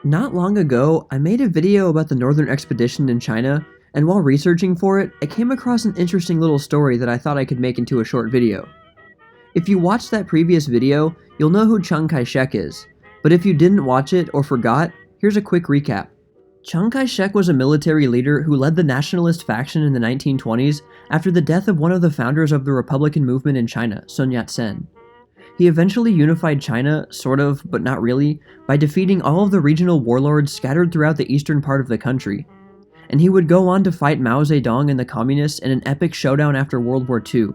Not long ago, I made a video about the Northern Expedition in China, and while researching for it, I came across an interesting little story that I thought I could make into a short video. If you watched that previous video, you'll know who Chiang Kai-shek is, but if you didn't watch it or forgot, here's a quick recap. Chiang Kai-shek was a military leader who led the nationalist faction in the 1920s after the death of one of the founders of the Republican movement in China, Sun Yat-sen. He eventually unified China, sort of, but not really, by defeating all of the regional warlords scattered throughout the eastern part of the country. And he would go on to fight Mao Zedong and the communists in an epic showdown after World War II,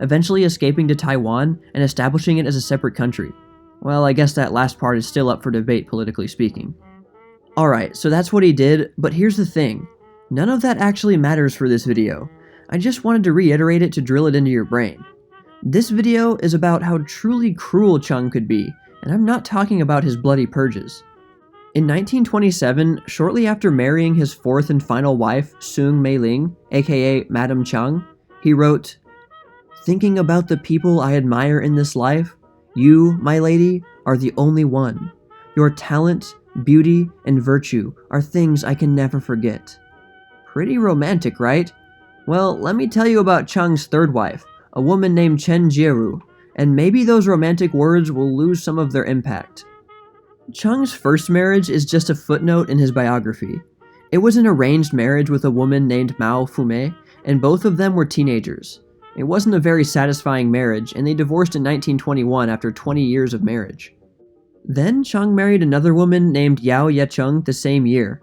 eventually escaping to Taiwan and establishing it as a separate country. Well, I guess that last part is still up for debate, politically speaking. Alright, so that's what he did, but here's the thing. None of that actually matters for this video. I just wanted to reiterate it to drill it into your brain. This video is about how truly cruel Chiang could be, and I'm not talking about his bloody purges. In 1927, shortly after marrying his fourth and final wife, Soong Mei-ling, aka Madame Chiang, he wrote, "Thinking about the people I admire in this life, you, my lady, are the only one. Your talent, beauty, and virtue are things I can never forget." Pretty romantic, right? Well, let me tell you about Chiang's third wife, a woman named Chen Jieru, and maybe those romantic words will lose some of their impact. Chiang's first marriage is just a footnote in his biography. It was an arranged marriage with a woman named Mao Fumei, and both of them were teenagers. It wasn't a very satisfying marriage, and they divorced in 1921 after 20 years of marriage. Then Chiang married another woman named Yao Yecheng the same year.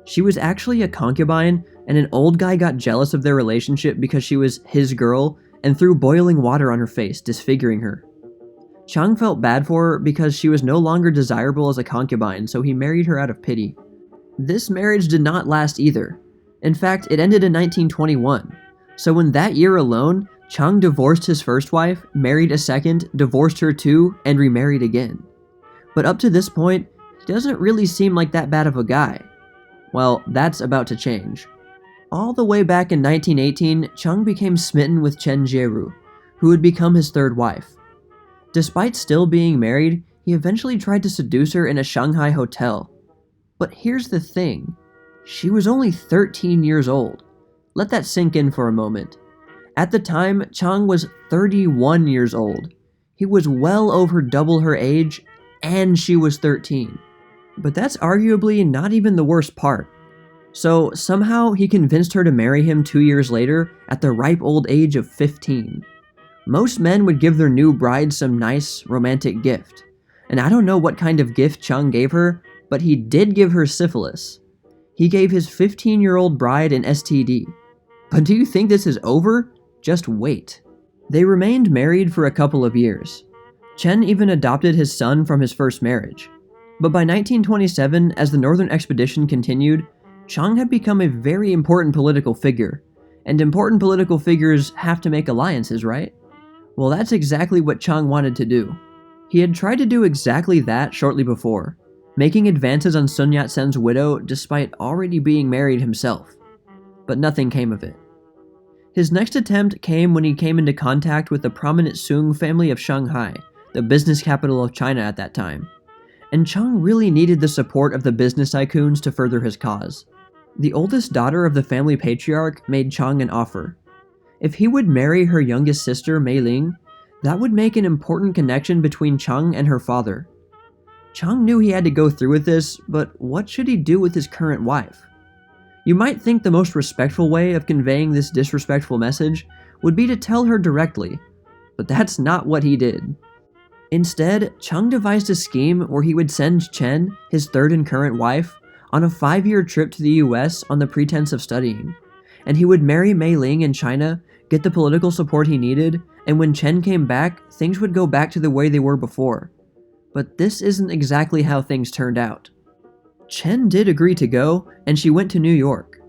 She was actually a concubine, and an old guy got jealous of their relationship because she was his girl and threw boiling water on her face, disfiguring her. Chiang felt bad for her because she was no longer desirable as a concubine, so he married her out of pity. This marriage did not last either. In fact, it ended in 1921. So in that year alone, Chiang divorced his first wife, married a second, divorced her too, and remarried again. But up to this point, he doesn't really seem like that bad of a guy. Well, that's about to change. All the way back in 1918, Chiang became smitten with Chen Jieru, who would become his third wife. Despite still being married, he eventually tried to seduce her in a Shanghai hotel. But here's the thing, she was only 13 years old. Let that sink in for a moment. At the time, Chiang was 31 years old. He was well over double her age, and she was 13. But that's arguably not even the worst part. So somehow he convinced her to marry him 2 years later at the ripe old age of 15. Most men would give their new bride some nice, romantic gift. And I don't know what kind of gift Chiang gave her, but he did give her syphilis. He gave his 15-year-old bride an STD. But do you think this is over? Just wait. They remained married for a couple of years. Chen even adopted his son from his first marriage. But by 1927, as the Northern Expedition continued, Chiang had become a very important political figure. And important political figures have to make alliances, right? Well, that's exactly what Chiang wanted to do. He had tried to do exactly that shortly before, making advances on Sun Yat-sen's widow despite already being married himself. But nothing came of it. His next attempt came when he came into contact with the prominent Soong family of Shanghai, the business capital of China at that time. And Chiang really needed the support of the business tycoons to further his cause. The oldest daughter of the family patriarch made Chiang an offer. If he would marry her youngest sister, Mei-ling, that would make an important connection between Chiang and her father. Chiang knew he had to go through with this, but what should he do with his current wife? You might think the most respectful way of conveying this disrespectful message would be to tell her directly, but that's not what he did. Instead, Chiang devised a scheme where he would send Chen, his third and current wife, on a 5-year trip to the US on the pretense of studying, and he would marry Mei-ling in China, get the political support he needed, and when Chen came back, things would go back to the way they were before. But this isn't exactly how things turned out. Chen did agree to go, and she went to New York.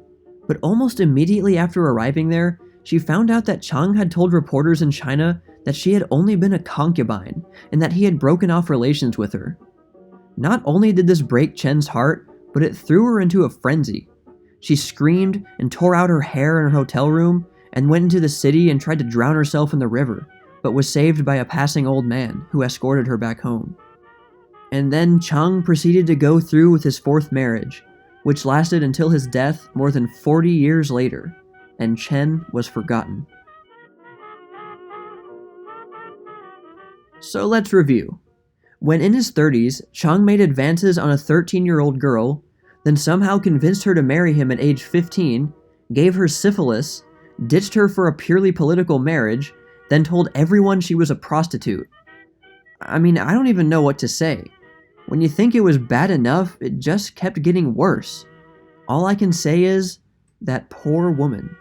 But almost immediately after arriving there, she found out that Chiang had told reporters in China that she had only been a concubine, and that he had broken off relations with her. Not only did this break Chen's heart, but it threw her into a frenzy. She screamed and tore out her hair in her hotel room, and went into the city and tried to drown herself in the river, but was saved by a passing old man who escorted her back home. And then Chiang proceeded to go through with his fourth marriage, which lasted until his death more than 40 years later, and Chen was forgotten. So let's review. When in his 30s, Chiang made advances on a 13-year-old girl, then somehow convinced her to marry him at age 15, gave her syphilis, ditched her for a purely political marriage, then told everyone she was a prostitute. I mean, I don't even know what to say. When you think it was bad enough, it just kept getting worse. All I can say is, that poor woman.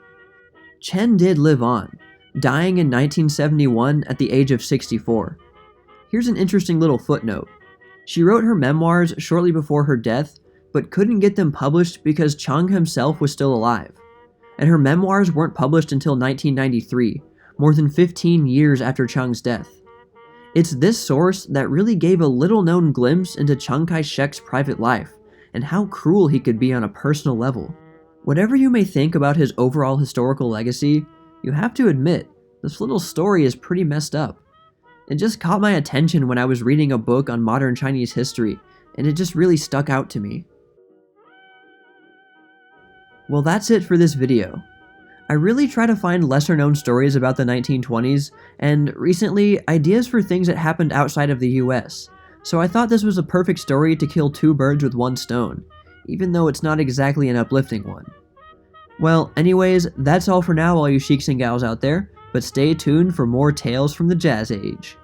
Chen did live on, dying in 1971 at the age of 64. Here's an interesting little footnote. She wrote her memoirs shortly before her death, but couldn't get them published because Chiang himself was still alive. And her memoirs weren't published until 1993, more than 15 years after Chiang's death. It's this source that really gave a little-known glimpse into Chiang Kai-shek's private life, and how cruel he could be on a personal level. Whatever you may think about his overall historical legacy, you have to admit, this little story is pretty messed up. It just caught my attention when I was reading a book on modern Chinese history, and it just really stuck out to me. Well, that's it for this video. I really try to find lesser-known stories about the 1920s, and recently, ideas for things that happened outside of the US, so I thought this was a perfect story to kill two birds with one stone, even though it's not exactly an uplifting one. Well, anyways, that's all for now all you sheiks and gals out there, but stay tuned for more tales from the Jazz Age.